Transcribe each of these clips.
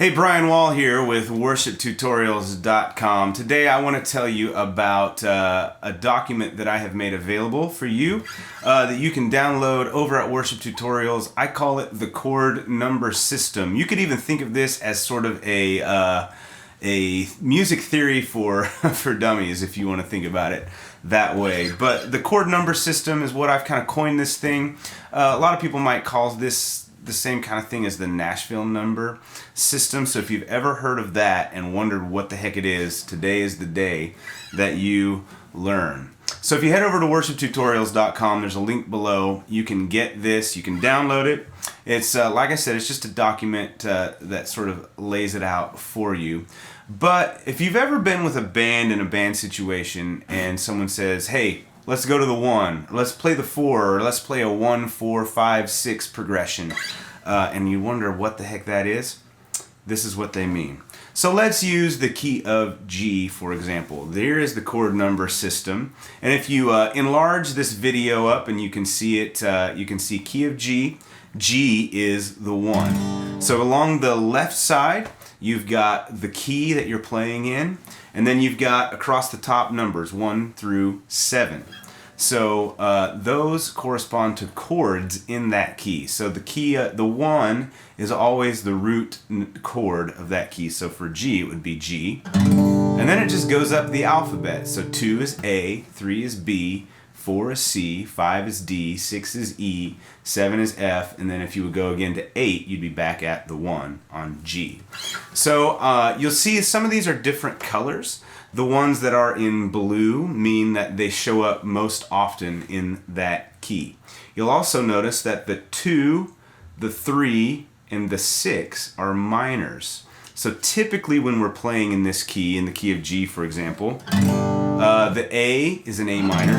Hey, Brian Wall here with worshiptutorials.com. Today I want to tell you about a document that I have made available for you that you can download over at Worship Tutorials. I call it the Chord Number System. You could even think of this as sort of a music theory for, for dummies, if you want to think about it that way. But the Chord Number System is what I've kind of coined this thing. A lot of people might call this the same kind of thing as the Nashville number system. So if you've ever heard of that and wondered what the heck it is, today is the day that you learn. So if you head over to worshiptutorials.com, there's a link below. You can get this, you can download it. It's like I said, it's just a document that sort of lays it out for you. But if you've ever been with a band in a band situation and someone says, hey, let's go to the 1, let's play the 4, or let's play a 1, 4, 5, 6 progression, and you wonder what the heck that is, this is what they mean. So let's use the key of G, for example. There is the chord number system, and if you enlarge this video up and you can see it, you can see key of G. G is the 1. So along the left side, you've got the key that you're playing in, and then you've got across the top numbers 1 through 7. So those correspond to chords in that key. So the key, the 1 is always the root chord of that key. So for G, it would be G. And then it just goes up the alphabet. So 2 is A, 3 is B, 4 is C, 5 is D, 6 is E, 7 is F, and then if you would go again to 8, you'd be back at the 1 on G. So you'll see some of these are different colors. The ones that are in blue mean that they show up most often in that key. You'll also notice that the 2, the 3, and the 6 are minors. So typically when we're playing in this key, in the key of G for example, the A is an A minor.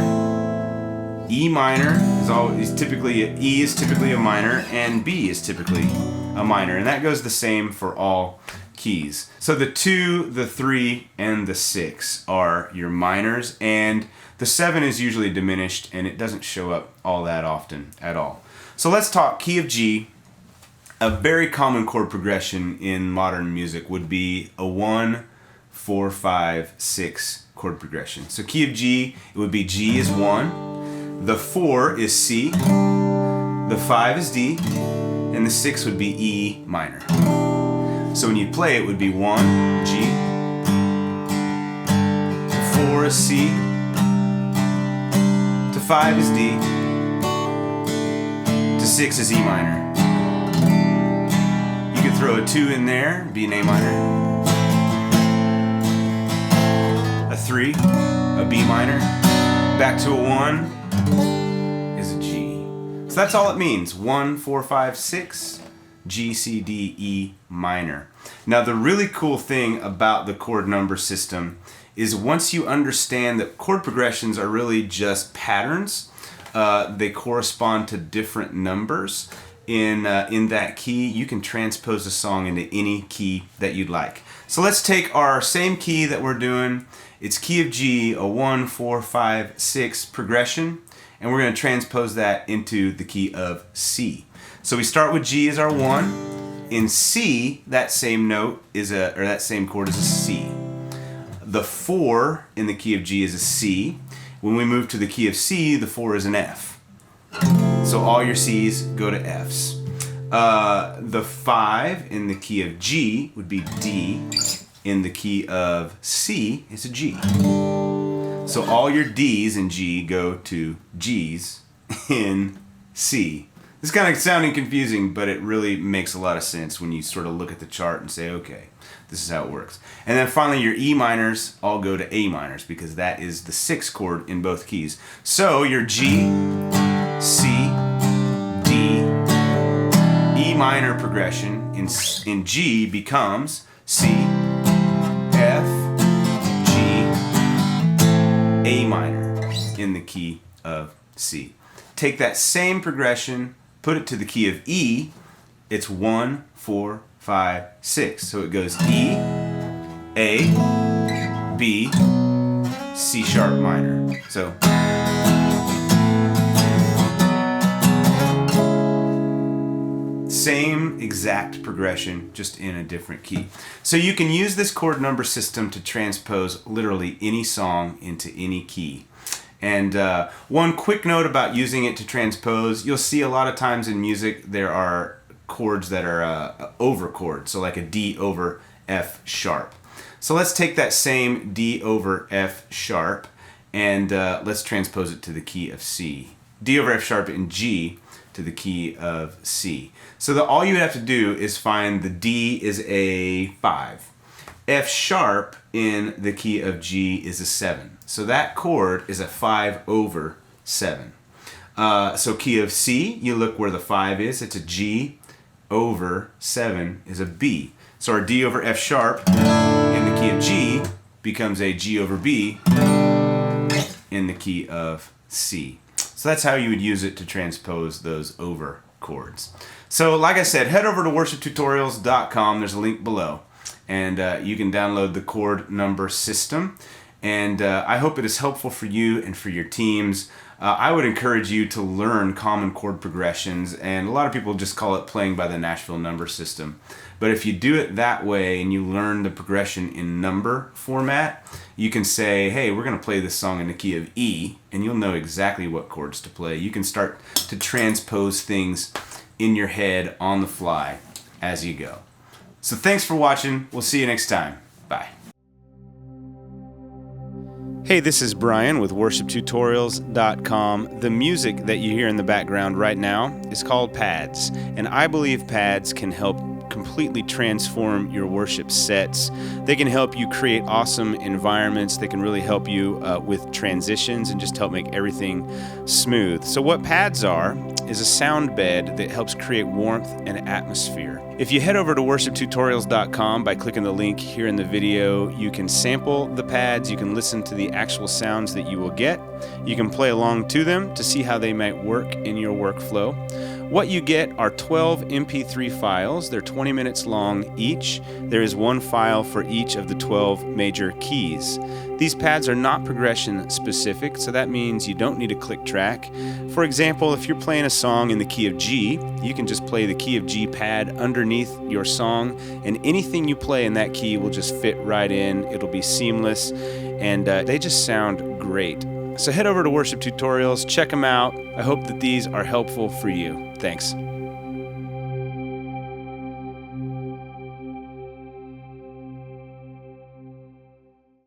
E minor is typically E is typically a minor, and B is typically a minor, and that goes the same for all keys. So the 2, the 3, and the 6 are your minors, and the 7 is usually diminished, and it doesn't show up all that often at all. So let's talk key of G. A very common chord progression in modern music would be a 1, 4, 5, 6 chord progression. So key of G, it would be G is 1, the 4 is C, the 5 is D, and the 6 would be E minor. So when you play it would be 1, G, 4 is C, to 5 is D, to 6 is E minor. You could throw a 2 in there, be an A minor, a 3, a B minor, back to a 1 is a G. So that's all it means, 1, 4, 5, 6, G, C, D, E minor. Now the really cool thing about the chord number system is once you understand that chord progressions are really just patterns, they correspond to different numbers in that key, you can transpose a song into any key that you'd like. So let's take our same key that we're doing, it's key of G, a 1, 4, 5, 6 progression, and we're going to transpose that into the key of C. So we start with G as our 1. In C, that same note is that same chord is a C. The 4 in the key of G is a C. When we move to the key of C, the 4 is an F. So all your C's go to F's. The 5 in the key of G would be D. In the key of C is a G. So all your D's in G go to G's in C. It's kind of sounding confusing, but it really makes a lot of sense when you sort of look at the chart and say, okay, this is how it works. And then finally, your E minors all go to A minors because that is the 6th chord in both keys. So your G, C, D, E minor progression in G becomes C, F, G, A minor in the key of C. Take that same progression, put it to the key of E, it's 1, 4, 5, 6. So it goes E, A, B, C sharp minor. So Same exact progression, just in a different key. So you can use this chord number system to transpose literally any song into any key. And one quick note about using it to transpose, you'll see a lot of times in music there are chords that are over chords, so like a D over F sharp. So let's take that same D over F sharp and let's transpose it to the key of C. D over F sharp in G to the key of C. So all you would have to do is find the D is a 5. F sharp in the key of G is a 7. So that chord is a 5 over 7. So key of C, you look where the 5 is, it's a G over 7 is a B. So our D over F sharp in the key of G becomes a G over B in the key of C. So that's how you would use it to transpose those over chords. So like I said, head over to worshiptutorials.com. There's a link below. And you can download the chord number system. And I hope it is helpful for you and for your teams. I would encourage you to learn common chord progressions. And a lot of people just call it playing by the Nashville number system. But if you do it that way and you learn the progression in number format, you can say, hey, we're going to play this song in the key of E, and you'll know exactly what chords to play. You can start to transpose things in your head on the fly as you go. So thanks for watching. We'll see you next time. Bye. Hey, this is Brian with worshiptutorials.com. The music that you hear in the background right now is called pads, and I believe pads can help completely transform your worship sets. They can help you create awesome environments. They can really help you with transitions and just help make everything smooth. So what pads are is a sound bed that helps create warmth and atmosphere. If you head over to worshiptutorials.com by clicking the link here in the video, you can sample the pads, you can listen to the actual sounds that you will get, you can play along to them to see how they might work in your workflow. What you get are 12 MP3 files. They're 20 minutes long each. There is one file for each of the 12 major keys. These pads are not progression specific, so that means you don't need a click track. For example, if you're playing a song in the key of G, you can just play the key of G pad underneath your song, and anything you play in that key will just fit right in. It'll be seamless, and they just sound great. So head over to Worship Tutorials, check them out. I hope that these are helpful for you. Thanks.